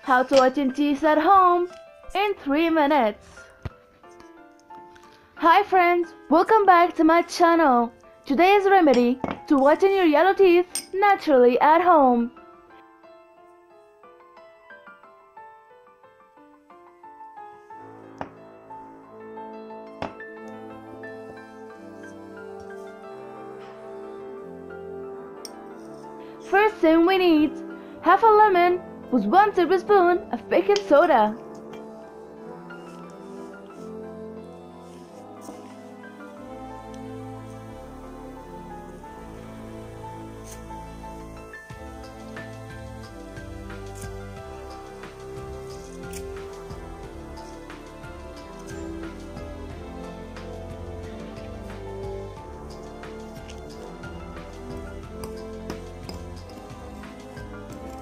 How to whiten teeth at home in 3 minutes. Hi friends, welcome back to my channel. Today's remedy to whiten your yellow teeth naturally at home. First thing we need, half a lemon with 1 tablespoon of baking soda.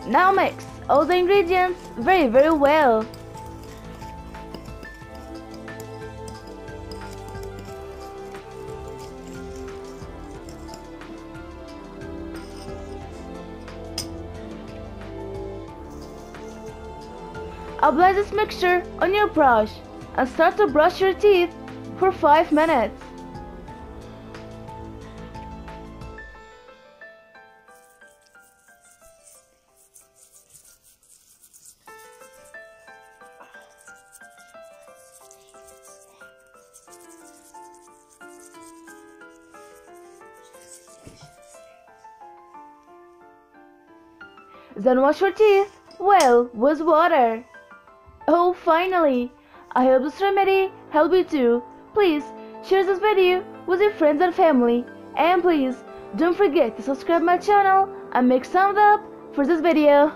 Now mix all the ingredients very well. Apply this mixture on your brush and start to brush your teeth for 5 minutes. Then wash your teeth well with water. Oh, finally! I hope this remedy helped you too. Please share this video with your friends and family. And please don't forget to subscribe my channel and make thumbs up for this video.